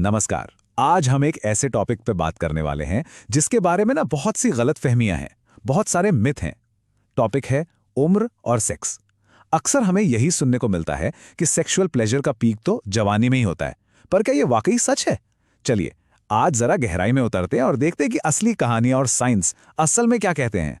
नमस्कार। आज हम एक ऐसे टॉपिक पे बात करने वाले हैं जिसके बारे में ना बहुत सी गलतफहमियां हैं, बहुत सारे मिथ हैं। टॉपिक है उम्र और सेक्स। अक्सर हमें यही सुनने को मिलता है कि सेक्सुअल प्लेजर का पीक तो जवानी में ही होता है, पर क्या ये वाकई सच है? चलिए आज जरा गहराई में उतरते हैं और देखते हैं कि असली कहानी और साइंस असल में क्या कहते हैं।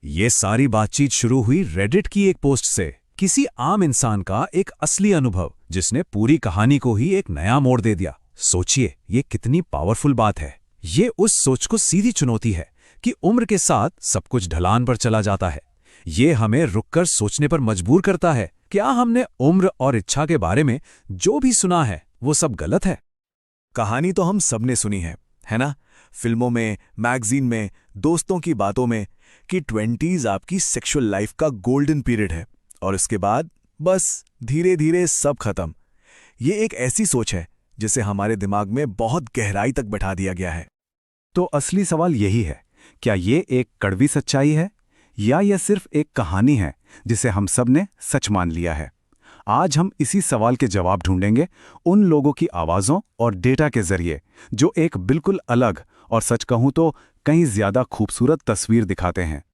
ये सारी बातचीत शुरू हुई रेडिट की एक पोस्ट से, किसी आम इंसान का एक असली अनुभव जिसने पूरी कहानी को ही एक नया मोड़ दे दिया। सोचिए ये कितनी पावरफुल बात है। ये उस सोच को सीधी चुनौती है कि उम्र के साथ सब कुछ ढलान पर चला जाता है। ये हमें रुककर सोचने पर मजबूर करता है, क्या हमने उम्र और इच्छा के बारे में जो भी सुना है वो सब गलत है? कहानी तो हम सबने सुनी है ना? फिल्मों में, मैगजीन में, दोस्तों की बातों में कि 20s आपकी सेक्सुअल लाइफ का गोल्डन पीरियड है और इसके बाद बस धीरे धीरे सब खत्म। ये एक ऐसी सोच है जिसे हमारे दिमाग में बहुत गहराई तक बैठा दिया गया है। तो असली सवाल यही है, क्या ये एक कड़वी सच्चाई है या यह सिर्फ एक कहानी है जिसे हम सब ने सच मान लिया है? आज हम इसी सवाल के जवाब ढूंढेंगे उन लोगों की आवाज़ों और डेटा के जरिए जो एक बिल्कुल अलग और सच कहूं तो कहीं ज्यादा खूबसूरत तस्वीर दिखाते हैं।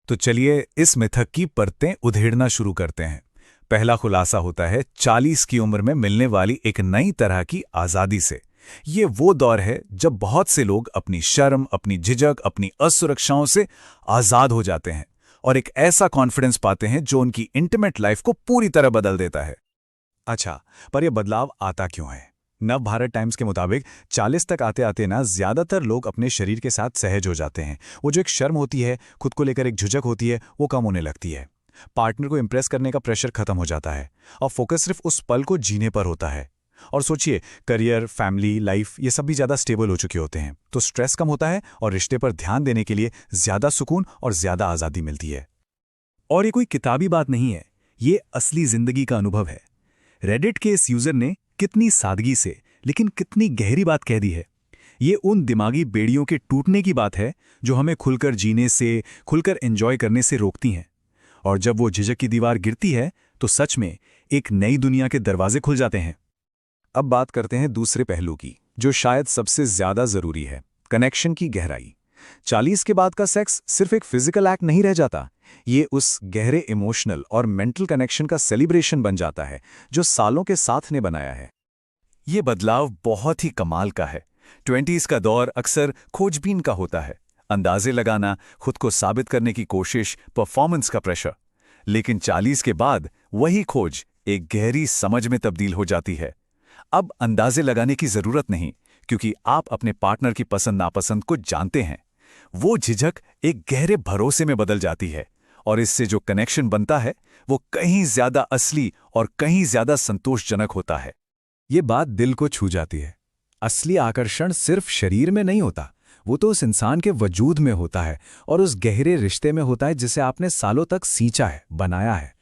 तो चलिए इस मिथक की परतें उधेड़ना शुरू करते हैं। पहला खुलासा होता है 40 की उम्र में मिलने वाली एक नई तरह की आज़ादी से। ये वो दौर है जब बहुत से लोग अपनी शर्म, अपनी झिझक, अपनी असुरक्षाओं से आज़ाद हो जाते हैं और एक ऐसा कॉन्फिडेंस पाते हैं जो उनकी इंटीमेट लाइफ को पूरी तरह बदल देता है। अच्छा, पर यह बदलाव आता क्यों है? नव भारत टाइम्स के मुताबिक 40 तक आते आते ना ज्यादातर लोग अपने शरीर के साथ सहज हो जाते हैं। वो जो एक शर्म होती है, खुद को लेकर एक झिझक होती है, वो कम होने लगती है। पार्टनर को इंप्रेस करने का प्रेशर खत्म हो जाता है और फोकस सिर्फ उस पल को जीने पर होता है। और सोचिए, करियर, फैमिली, लाइफ ये सब भी ज्यादा स्टेबल हो चुके होते हैं, तो स्ट्रेस कम होता है और रिश्ते पर ध्यान देने के लिए ज्यादा सुकून और ज्यादा आजादी मिलती है। और ये कोई किताबी बात नहीं है, ये असली जिंदगी का अनुभव है। रेडिट के इस यूजर ने कितनी सादगी से लेकिन कितनी गहरी बात कह दी है। ये उन दिमागी बेड़ियों के टूटने की बात है जो हमें खुलकर जीने से, खुलकर एंजॉय करने से रोकती हैं। और जब वो झिझक की दीवार गिरती है तो सच में एक नई दुनिया के दरवाजे खुल जाते हैं। अब बात करते हैं दूसरे पहलू की, जो शायद सबसे ज्यादा जरूरी है, कनेक्शन की गहराई। 40 के बाद का सेक्स सिर्फ एक फिजिकल एक्ट नहीं रह जाता, ये उस गहरे इमोशनल और मेंटल कनेक्शन का सेलिब्रेशन बन जाता है जो सालों के साथ ने बनाया है। ये बदलाव बहुत ही कमाल का है। 20s का दौर अक्सर खोजबीन का होता है, अंदाजे लगाना, खुद को साबित करने की कोशिश, परफॉर्मेंस का प्रेशर। लेकिन 40 के बाद वही खोज एक गहरी समझ में तब्दील हो जाती है। अब अंदाजे लगाने की जरूरत नहीं, क्योंकि आप अपने पार्टनर की पसंद नापसंद को जानते हैं। वो झिझक एक गहरे भरोसे में बदल जाती है और इससे जो कनेक्शन बनता है वो कहीं ज्यादा असली और कहीं ज्यादा संतोषजनक होता है। ये बात दिल को छू जाती है। असली आकर्षण सिर्फ शरीर में नहीं होता, वो तो उस इंसान के वजूद में होता है और उस गहरे रिश्ते में होता है जिसे आपने सालों तक सींचा है, बनाया है।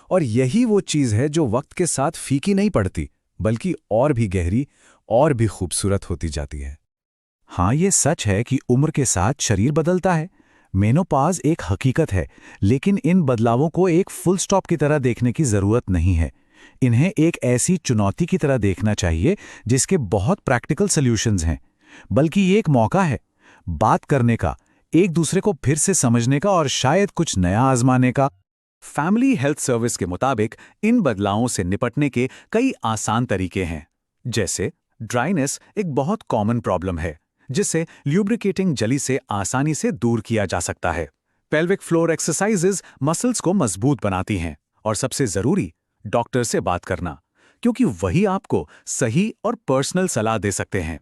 और यही वो चीज़ है जो वक्त के साथ फीकी नहीं पड़ती, बल्कि और भी गहरी और भी खूबसूरत होती जाती है। हाँ, ये सच है कि उम्र के साथ शरीर बदलता है। मेनोपॉज एक हकीकत है, लेकिन इन बदलावों को एक फुल स्टॉप की तरह देखने की जरूरत नहीं है। इन्हें एक ऐसी चुनौती की तरह देखना चाहिए जिसके बहुत प्रैक्टिकल सॉल्यूशंस हैं, बल्कि ये एक मौका है बात करने का, एक दूसरे को फिर से समझने का और शायद कुछ नया आजमाने का। फैमिली हेल्थ सर्विस के मुताबिक इन बदलावों से निपटने के कई आसान तरीके हैं। जैसे ड्राइनेस एक बहुत कॉमन प्रॉब्लम है जिसे ल्यूब्रिकेटिंग जली से आसानी से दूर किया जा सकता है। पेल्विक फ्लोर एक्सरसाइजेज मसल्स को मजबूत बनाती हैं। और सबसे जरूरी, डॉक्टर से बात करना, क्योंकि वही आपको सही और पर्सनल सलाह दे सकते हैं।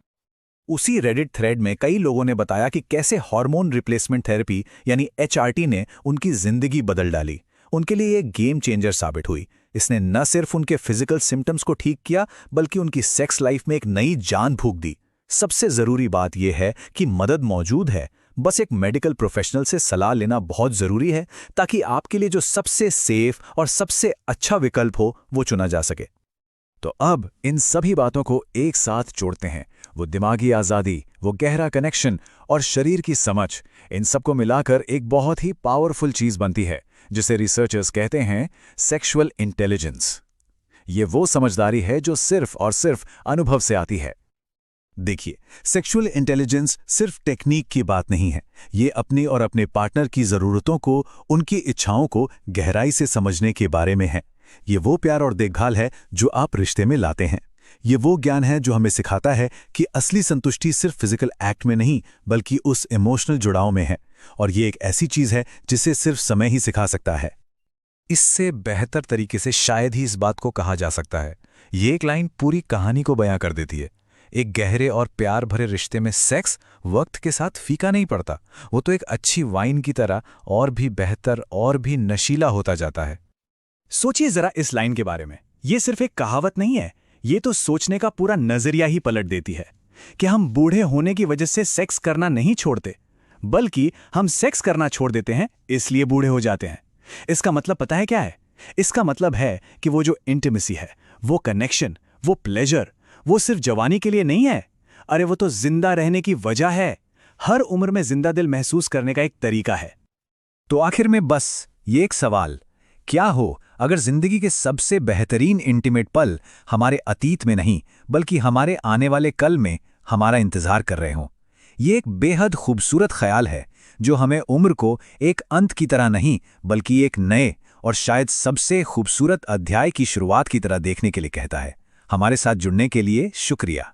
उसी रेडिट थ्रेड में कई लोगों ने बताया कि कैसे हार्मोन रिप्लेसमेंट थेरेपी यानी HRT ने उनकी जिंदगी बदल डाली। उनके लिए एक गेम चेंजर साबित हुई। इसने न सिर्फ उनके फिजिकल सिम्टम्स को ठीक किया, बल्कि उनकी सेक्स लाइफ में एक नई जान फूंक दी। सबसे जरूरी बात यह है कि मदद मौजूद है, बस एक मेडिकल प्रोफेशनल से सलाह लेना बहुत जरूरी है ताकि आपके लिए जो सबसे सेफ और सबसे अच्छा विकल्प हो वो चुना जा सके। तो अब इन सभी बातों को एक साथ जोड़ते हैं, वो दिमागी आज़ादी, वो गहरा कनेक्शन और शरीर की समझ, इन सबको मिलाकर एक बहुत ही पावरफुल चीज़ बनती है जिसे रिसर्चर्स कहते हैं सेक्सुअल इंटेलिजेंस। ये वो समझदारी है जो सिर्फ और सिर्फ अनुभव से आती है। देखिए, सेक्सुअल इंटेलिजेंस सिर्फ टेक्निक की बात नहीं है। ये अपने और अपने पार्टनर की ज़रूरतों को, उनकी इच्छाओं को गहराई से समझने के बारे में है। ये वो प्यार और देखभाल है जो आप रिश्ते में लाते हैं। ये वो ज्ञान है जो हमें सिखाता है कि असली संतुष्टि सिर्फ फिजिकल एक्ट में नहीं, बल्कि उस इमोशनल जुड़ाव में है। और ये एक ऐसी चीज़ है जिसे सिर्फ समय ही सिखा सकता है। इससे बेहतर तरीके से शायद ही इस बात को कहा जा सकता है। ये एक लाइन पूरी कहानी को बयां कर देती है। एक गहरे और प्यार भरे रिश्ते में सेक्स वक्त के साथ फीका नहीं पड़ता, वो तो एक अच्छी वाइन की तरह और भी बेहतर और भी नशीला होता जाता है। सोचिए जरा इस लाइन के बारे में। ये सिर्फ एक कहावत नहीं है, ये तो सोचने का पूरा नजरिया ही पलट देती है कि हम बूढ़े होने की वजह से सेक्स करना नहीं छोड़ते, बल्कि हम सेक्स करना छोड़ देते हैं इसलिए बूढ़े हो जाते हैं। इसका मतलब पता है क्या है? इसका मतलब है कि वो जो इंटिमेसी है, वो कनेक्शन, वो प्लेजर, वो सिर्फ जवानी के लिए नहीं है। अरे वो तो जिंदा रहने की वजह है। हर उम्र में जिंदा दिल महसूस करने का एक तरीका है। तो आखिर में बस ये एक सवाल, क्या हो अगर जिंदगी के सबसे बेहतरीन इंटीमेट पल हमारे अतीत में नहीं, बल्कि हमारे आने वाले कल में हमारा इंतजार कर रहे हों? ये एक बेहद खूबसूरत ख्याल है जो हमें उम्र को एक अंत की तरह नहीं, बल्कि एक नए और शायद सबसे खूबसूरत अध्याय की शुरुआत की तरह देखने के लिए कहता है। हमारे साथ जुड़ने के लिए शुक्रिया।